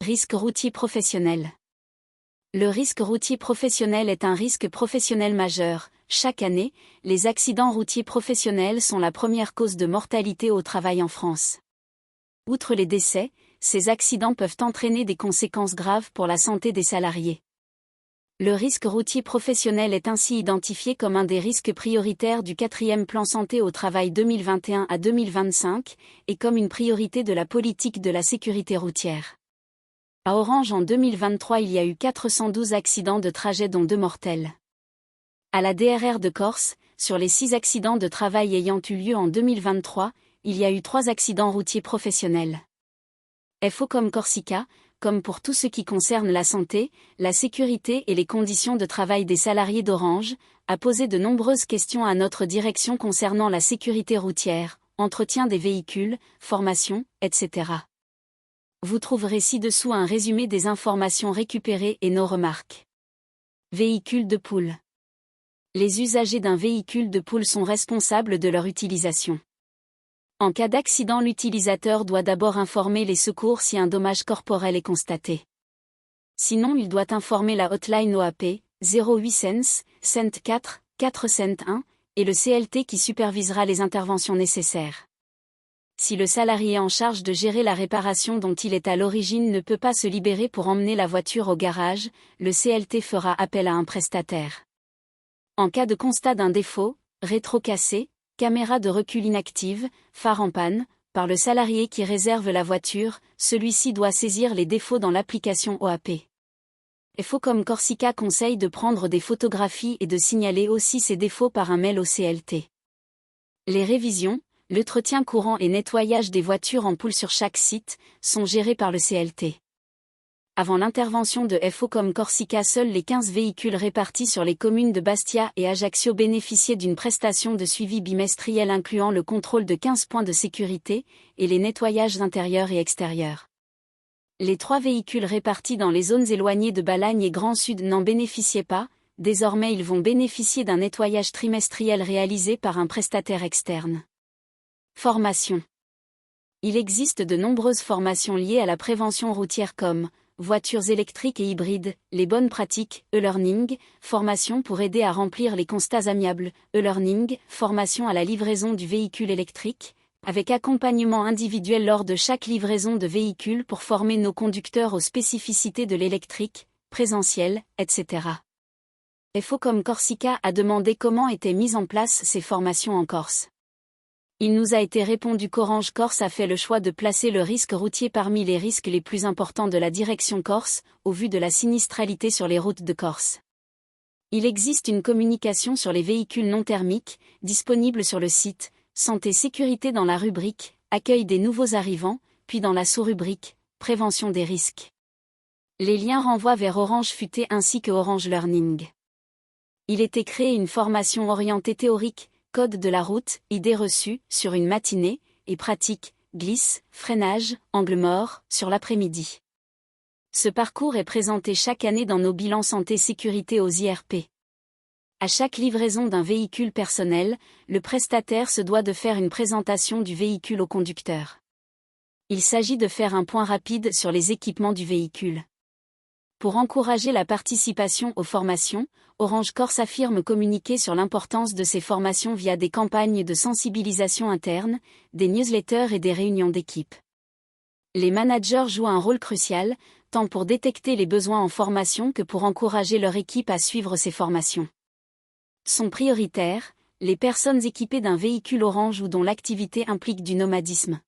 Risque routier professionnel. Le risque routier professionnel est un risque professionnel majeur. Chaque année, les accidents routiers professionnels sont la première cause de mortalité au travail en France. Outre les décès, ces accidents peuvent entraîner des conséquences graves pour la santé des salariés. Le risque routier professionnel est ainsi identifié comme un des risques prioritaires du 4e plan santé au travail 2021 à 2025 et comme une priorité de la politique de la sécurité routière. À Orange en 2023 il y a eu 412 accidents de trajet dont 2 mortels. À la DRR de Corse, sur les 6 accidents de travail ayant eu lieu en 2023, il y a eu 3 accidents routiers professionnels. FO comme Corsica, comme pour tout ce qui concerne la santé, la sécurité et les conditions de travail des salariés d'Orange, a posé de nombreuses questions à notre direction concernant la sécurité routière, entretien des véhicules, formation, etc. Vous trouverez ci-dessous un résumé des informations récupérées et nos remarques. Véhicule de poule. Les usagers d'un véhicule de poule sont responsables de leur utilisation. En cas d'accident, l'utilisateur doit d'abord informer les secours si un dommage corporel est constaté. Sinon, il doit informer la hotline OAP, 08 cents, cent 4, 4 cent 1, et le CLT qui supervisera les interventions nécessaires. Si le salarié en charge de gérer la réparation dont il est à l'origine ne peut pas se libérer pour emmener la voiture au garage, le CLT fera appel à un prestataire. En cas de constat d'un défaut, rétro cassé, caméra de recul inactive, phare en panne, par le salarié qui réserve la voiture, celui-ci doit saisir les défauts dans l'application OAP. FO comme Corsica conseille de prendre des photographies et de signaler aussi ces défauts par un mail au CLT. Les révisions, l'entretien courant et nettoyage des voitures en poule sur chaque site, sont gérés par le CLT. Avant l'intervention de FO comme Corsica, seuls les 15 véhicules répartis sur les communes de Bastia et Ajaccio bénéficiaient d'une prestation de suivi bimestriel incluant le contrôle de 15 points de sécurité et les nettoyages intérieurs et extérieurs. Les 3 véhicules répartis dans les zones éloignées de Balagne et Grand Sud n'en bénéficiaient pas, désormais ils vont bénéficier d'un nettoyage trimestriel réalisé par un prestataire externe. Formation. Il existe de nombreuses formations liées à la prévention routière comme voitures électriques et hybrides, les bonnes pratiques, e-learning, formation pour aider à remplir les constats amiables, e-learning, formation à la livraison du véhicule électrique, avec accompagnement individuel lors de chaque livraison de véhicule pour former nos conducteurs aux spécificités de l'électrique, présentiel, etc. FO comme Corsica a demandé comment étaient mises en place ces formations en Corse. Il nous a été répondu qu'Orange Corse a fait le choix de placer le risque routier parmi les risques les plus importants de la direction Corse, au vu de la sinistralité sur les routes de Corse. Il existe une communication sur les véhicules non thermiques, disponible sur le site, Santé Sécurité dans la rubrique Accueil des nouveaux arrivants, puis dans la sous-rubrique Prévention des risques. Les liens renvoient vers Orange Futé ainsi que Orange Learning. Il était créé une formation orientée théorique, code de la route, idées reçues, sur une matinée, et pratique, glisse, freinage, angle mort, sur l'après-midi. Ce parcours est présenté chaque année dans nos bilans santé-sécurité aux IRP. À chaque livraison d'un véhicule personnel, le prestataire se doit de faire une présentation du véhicule au conducteur. Il s'agit de faire un point rapide sur les équipements du véhicule. Pour encourager la participation aux formations, Orange Corse affirme communiquer sur l'importance de ces formations via des campagnes de sensibilisation interne, des newsletters et des réunions d'équipe. Les managers jouent un rôle crucial, tant pour détecter les besoins en formation que pour encourager leur équipe à suivre ces formations. Sont prioritaires, les personnes équipées d'un véhicule Orange ou dont l'activité implique du nomadisme.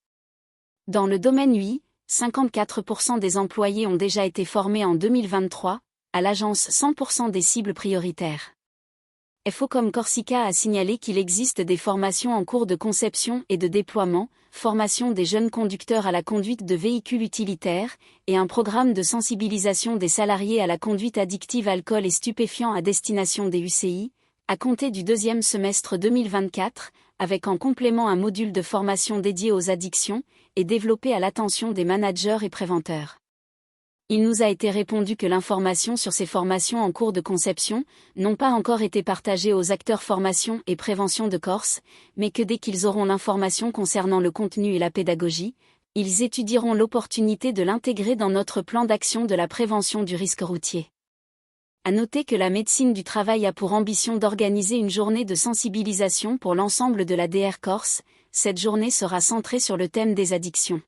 Dans le domaine UI, 54% des employés ont déjà été formés en 2023, à l'agence 100% des cibles prioritaires. FO comme Corsica a signalé qu'il existe des formations en cours de conception et de déploiement, formation des jeunes conducteurs à la conduite de véhicules utilitaires, et un programme de sensibilisation des salariés à la conduite addictive alcool et stupéfiants à destination des UCI, à compter du 2e semestre 2024, avec en complément un module de formation dédié aux addictions, et développé à l'attention des managers et préventeurs. Il nous a été répondu que l'information sur ces formations en cours de conception n'ont pas encore été partagées aux acteurs formation et prévention de Corse, mais que dès qu'ils auront l'information concernant le contenu et la pédagogie, Ils étudieront l'opportunité de l'intégrer dans notre plan d'action de la prévention du risque routier. À noter que la médecine du travail a pour ambition d'organiser une journée de sensibilisation pour l'ensemble de la DR Corse. Cette journée sera centrée sur le thème des addictions.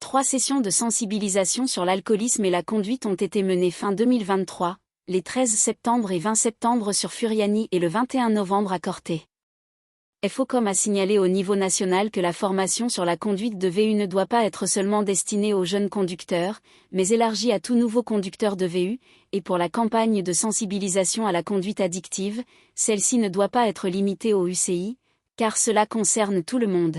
3 sessions de sensibilisation sur l'alcoolisme et la conduite ont été menées fin 2023, les 13 septembre et 20 septembre sur Furiani et le 21 novembre à Corté. FOCOM a signalé au niveau national que la formation sur la conduite de VU ne doit pas être seulement destinée aux jeunes conducteurs, mais élargie à tout nouveau conducteur de VU, et pour la campagne de sensibilisation à la conduite addictive, celle-ci ne doit pas être limitée aux UCI, car cela concerne tout le monde.